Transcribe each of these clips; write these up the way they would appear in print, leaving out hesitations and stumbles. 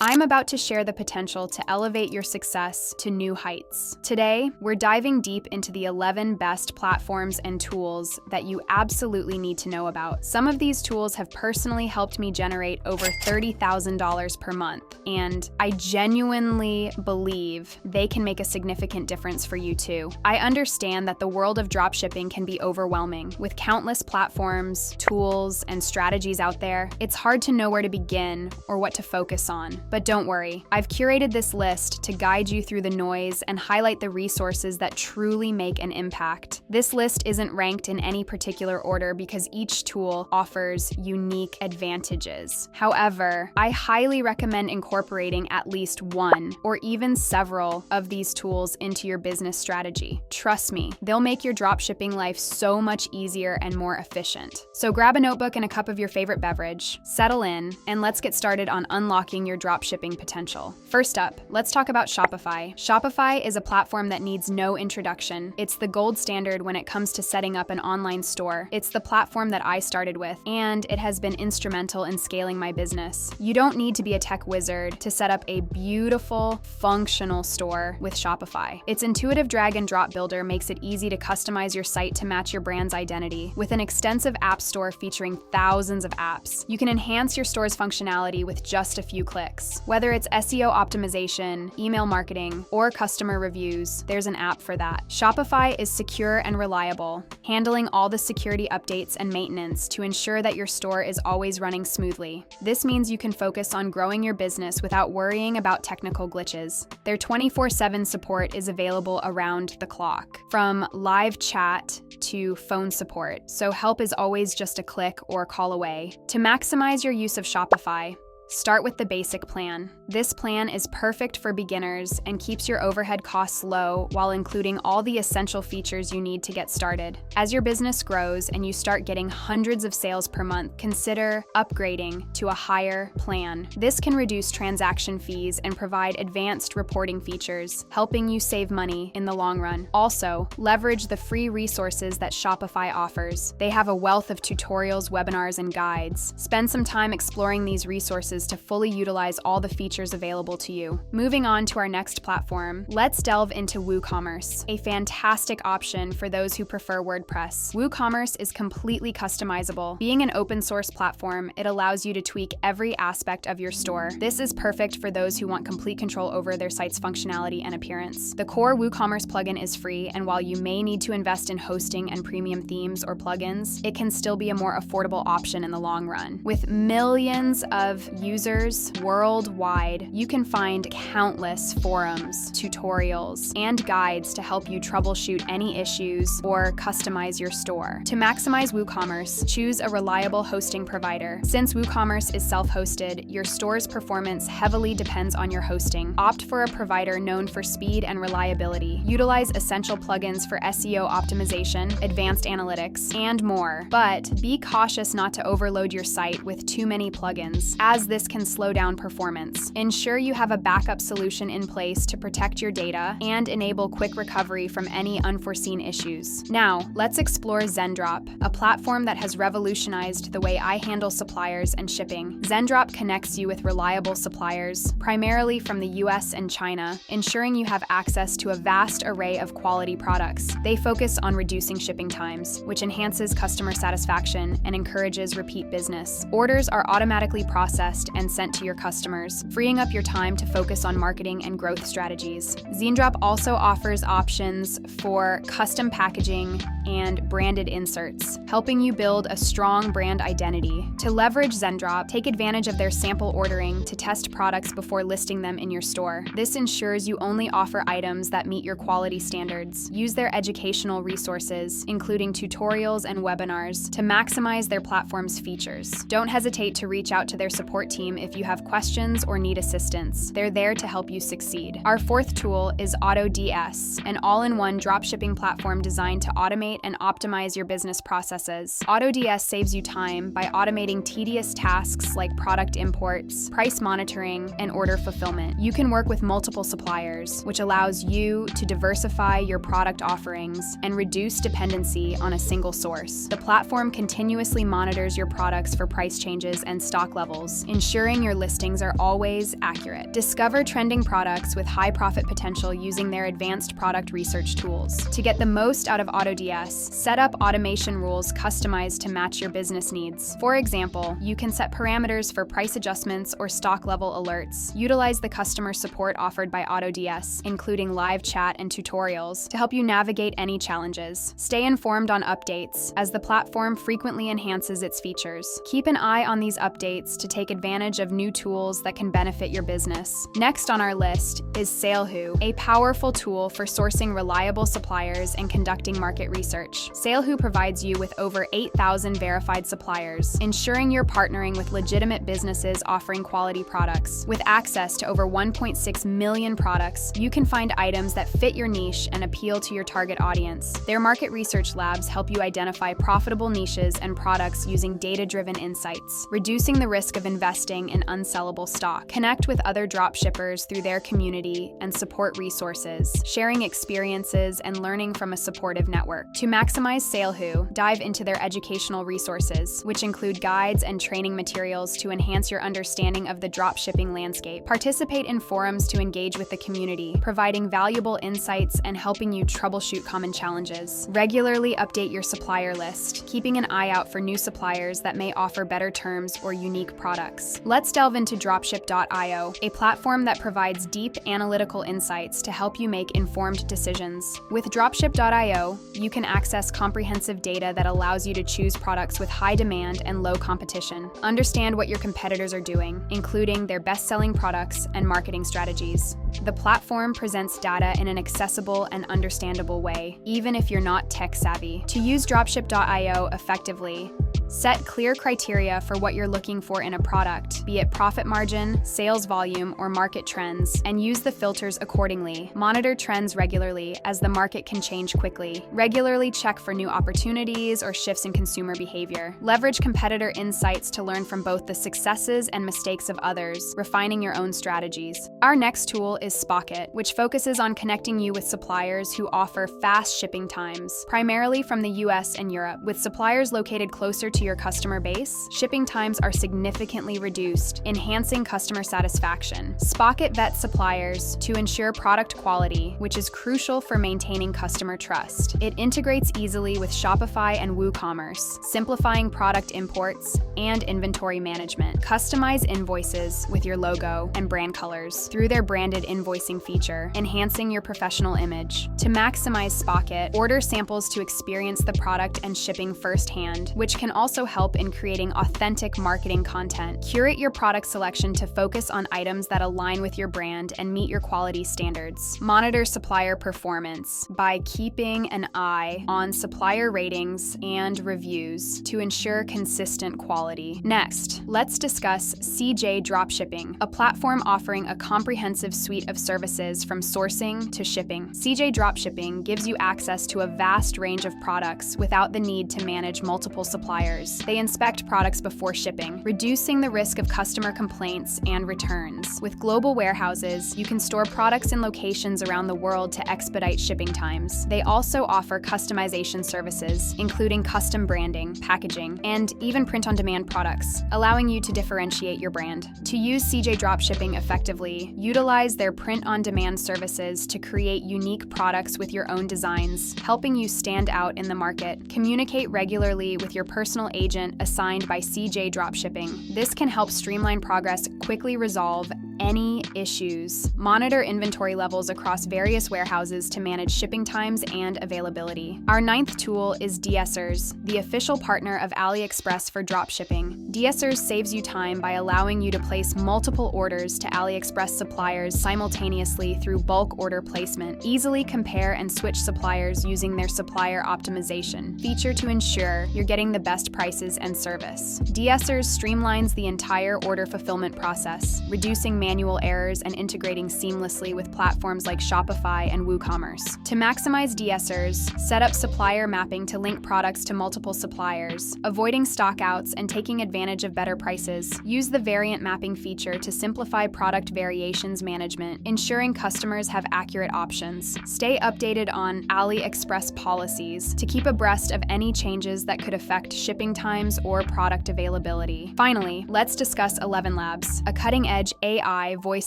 I'm about to share the potential to elevate your success to new heights. Today, we're diving deep into the 11 best platforms and tools that you absolutely need to know about. Some of these tools have personally helped me generate over $30,000 per month, and I genuinely believe they can make a significant difference for you too. I understand that the world of dropshipping can be overwhelming. With countless platforms, tools, and strategies out there, it's hard to know where to begin or what to focus on. But don't worry, I've curated this list to guide you through the noise and highlight the resources that truly make an impact. This list isn't ranked in any particular order because each tool offers unique advantages. However, I highly recommend incorporating at least one or even several of these tools into your business strategy. Trust me, they'll make your dropshipping life so much easier and more efficient. So grab a notebook and a cup of your favorite beverage, settle in, and let's get started on unlocking your dropshipping potential. First up, let's talk about Shopify. Shopify is a platform that needs no introduction. It's the gold standard when it comes to setting up an online store. It's the platform that I started with, and it has been instrumental in scaling my business. You don't need to be a tech wizard to set up a beautiful, functional store with Shopify. Its intuitive drag and drop builder makes it easy to customize your site to match your brand's identity. With an extensive app store featuring thousands of apps, you can enhance your store's functionality with just a few clicks. Whether it's SEO optimization, email marketing, or customer reviews, there's an app for that. Shopify is secure and reliable, handling all the security updates and maintenance to ensure that your store is always running smoothly. This means you can focus on growing your business without worrying about technical glitches. Their 24/7 support is available around the clock, from live chat to phone support, so help is always just a click or a call away. To maximize your use of Shopify, start with the basic plan. This plan is perfect for beginners and keeps your overhead costs low while including all the essential features you need to get started. As your business grows and you start getting hundreds of sales per month, consider upgrading to a higher plan. This can reduce transaction fees and provide advanced reporting features, helping you save money in the long run. Also, leverage the free resources that Shopify offers. They have a wealth of tutorials, webinars, and guides. Spend some time exploring these resources to fully utilize all the features available to you. Moving on to our next platform, let's delve into WooCommerce, a fantastic option for those who prefer WordPress. WooCommerce is completely customizable. Being an open source platform, it allows you to tweak every aspect of your store. This is perfect for those who want complete control over their site's functionality and appearance. The core WooCommerce plugin is free, and while you may need to invest in hosting and premium themes or plugins, it can still be a more affordable option in the long run. With millions of users worldwide, you can find countless forums, tutorials, and guides to help you troubleshoot any issues or customize your store. To maximize WooCommerce, choose a reliable hosting provider. Since WooCommerce is self-hosted, your store's performance heavily depends on your hosting. Opt for a provider known for speed and reliability. Utilize essential plugins for SEO optimization, advanced analytics, and more. But be cautious not to overload your site with too many plugins, as this can slow down performance. Ensure you have a backup solution in place to protect your data and enable quick recovery from any unforeseen issues. Now, let's explore Zendrop, a platform that has revolutionized the way I handle suppliers and shipping. Zendrop connects you with reliable suppliers, primarily from the US and China, ensuring you have access to a vast array of quality products. They focus on reducing shipping times, which enhances customer satisfaction and encourages repeat business. Orders are automatically processed and sent to your customers, freeing up your time to focus on marketing and growth strategies. Zendrop also offers options for custom packaging and branded inserts, helping you build a strong brand identity. To leverage Zendrop, take advantage of their sample ordering to test products before listing them in your store. This ensures you only offer items that meet your quality standards. Use their educational resources, including tutorials and webinars, to maximize their platform's features. Don't hesitate to reach out to their support team if you have questions or need assistance. They're there to help you succeed. Our fourth tool is AutoDS, an all-in-one dropshipping platform designed to automate and optimize your business processes. AutoDS saves you time by automating tedious tasks like product imports, price monitoring, and order fulfillment. You can work with multiple suppliers, which allows you to diversify your product offerings and reduce dependency on a single source. The platform continuously monitors your products for price changes and stock levels, ensuring your listings are always accurate. Discover trending products with high profit potential using their advanced product research tools. To get the most out of AutoDS, set up automation rules customized to match your business needs. For example, you can set parameters for price adjustments or stock level alerts. Utilize the customer support offered by AutoDS, including live chat and tutorials, to help you navigate any challenges. Stay informed on updates, as the platform frequently enhances its features. Keep an eye on these updates to take advantage of new tools that can benefit your business. Next on our list is SaleHoo, a powerful tool for sourcing reliable suppliers and conducting market research. SaleHoo provides you with over 8,000 verified suppliers, ensuring you're partnering with legitimate businesses offering quality products. With access to over 1.6 million products, you can find items that fit your niche and appeal to your target audience. Their market research labs help you identify profitable niches and products using data-driven insights, reducing the risk of investing in unsellable stock. Connect with other dropshippers through their community and support resources, sharing experiences and learning from a supportive network. To maximize SaleHoo, dive into their educational resources, which include guides and training materials to enhance your understanding of the dropshipping landscape. Participate in forums to engage with the community, providing valuable insights and helping you troubleshoot common challenges. Regularly update your supplier list, keeping an eye out for new suppliers that may offer better terms or unique products. Let's delve into Dropship.io, a platform that provides deep analytical insights to help you make informed decisions. With Dropship.io, you can access comprehensive data that allows you to choose products with high demand and low competition. Understand what your competitors are doing, including their best-selling products and marketing strategies. The platform presents data in an accessible and understandable way, even if you're not tech-savvy. To use Dropship.io effectively, set clear criteria for what you're looking for in a product, be it profit margin, sales volume, or market trends, and use the filters accordingly. Monitor trends regularly, as the market can change quickly. Regularly check for new opportunities or shifts in consumer behavior. Leverage competitor insights to learn from both the successes and mistakes of others, refining your own strategies. Our next tool is Spocket, which focuses on connecting you with suppliers who offer fast shipping times, primarily from the US and Europe. With suppliers located closer to your customer base, shipping times are significantly reduced, enhancing customer satisfaction. Spocket vets suppliers to ensure product quality, which is crucial for maintaining customer trust. It integrates easily with Shopify and WooCommerce, simplifying product imports and inventory management. Customize invoices with your logo and brand colors through their branded invoicing feature, enhancing your professional image. To maximize Spocket, order samples to experience the product and shipping firsthand, which can also help in creating authentic marketing content. Curate your product selection to focus on items that align with your brand and meet your quality standards. Monitor supplier performance by keeping an eye on supplier ratings and reviews to ensure consistent quality. Next, let's discuss CJ Dropshipping, a platform offering a comprehensive suite of services from sourcing to shipping. CJ Dropshipping gives you access to a vast range of products without the need to manage multiple suppliers. They inspect products before shipping, reducing the risk of customer complaints and returns. With global warehouses, you can store products in locations around the world to expedite shipping times. They also offer customization services, including custom branding, packaging, and even print-on-demand products, allowing you to differentiate your brand. To use CJ Dropshipping effectively, utilize their print-on-demand services to create unique products with your own designs, helping you stand out in the market. Communicate regularly with your personal agent assigned by CJ Dropshipping. This can help streamline progress, quickly resolve any issues. Monitor inventory levels across various warehouses to manage shipping times and availability. Our ninth tool is DSers, the official partner of AliExpress for dropshipping. DSers saves you time by allowing you to place multiple orders to AliExpress suppliers simultaneously through bulk order placement. Easily compare and switch suppliers using their supplier optimization feature to ensure you're getting the best prices and service. DSers streamlines the entire order fulfillment process, reducing manual errors and integrating seamlessly with platforms like Shopify and WooCommerce. To maximize DSers, set up supplier mapping to link products to multiple suppliers, avoiding stockouts and taking advantage advantage of better prices. Use the variant mapping feature to simplify product variations management, ensuring customers have accurate options. Stay updated on AliExpress policies to keep abreast of any changes that could affect shipping times or product availability. Finally, let's discuss ElevenLabs, a cutting-edge AI voice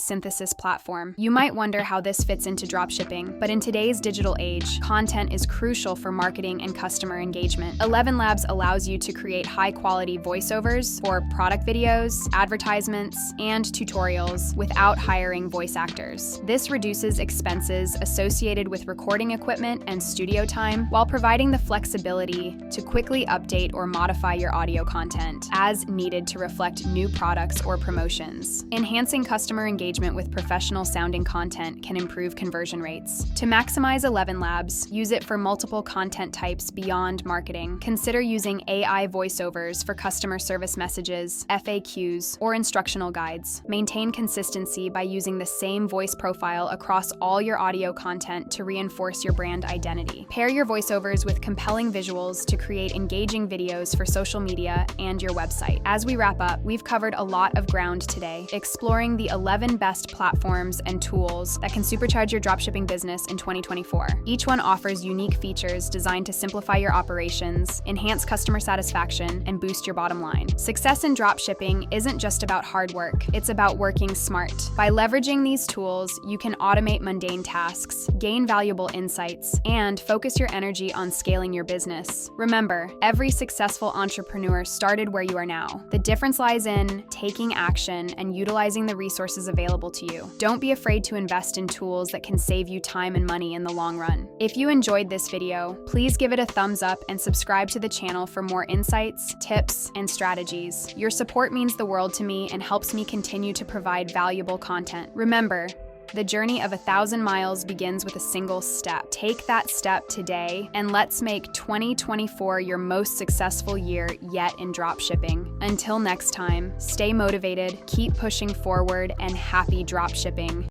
synthesis platform. You might wonder how this fits into dropshipping, but in today's digital age, content is crucial for marketing and customer engagement. ElevenLabs allows you to create high-quality voiceovers for product videos, advertisements, and tutorials without hiring voice actors. This reduces expenses associated with recording equipment and studio time while providing the flexibility to quickly update or modify your audio content as needed to reflect new products or promotions. Enhancing customer engagement with professional-sounding content can improve conversion rates. To maximize ElevenLabs, use it for multiple content types beyond marketing. Consider using AI voiceovers for customer service messages, FAQs, or instructional guides. Maintain consistency by using the same voice profile across all your audio content to reinforce your brand identity. Pair your voiceovers with compelling visuals to create engaging videos for social media and your website. As we wrap up, we've covered a lot of ground today, exploring the 11 best platforms and tools that can supercharge your dropshipping business in 2024. Each one offers unique features designed to simplify your operations, enhance customer satisfaction, and boost your bottom line. Success in dropshipping isn't just about hard work, it's about working smart. By leveraging these tools, you can automate mundane tasks, gain valuable insights, and focus your energy on scaling your business. Remember, every successful entrepreneur started where you are now. The difference lies in taking action and utilizing the resources available to you. Don't be afraid to invest in tools that can save you time and money in the long run. If you enjoyed this video, please give it a thumbs up and subscribe to the channel for more insights, tips, and strategies. Your support means the world to me and helps me continue to provide valuable content. Remember, the journey of 1,000 miles begins with a single step. Take that step today, and let's make 2024 your most successful year yet in dropshipping. Until next time, stay motivated, keep pushing forward, and happy dropshipping.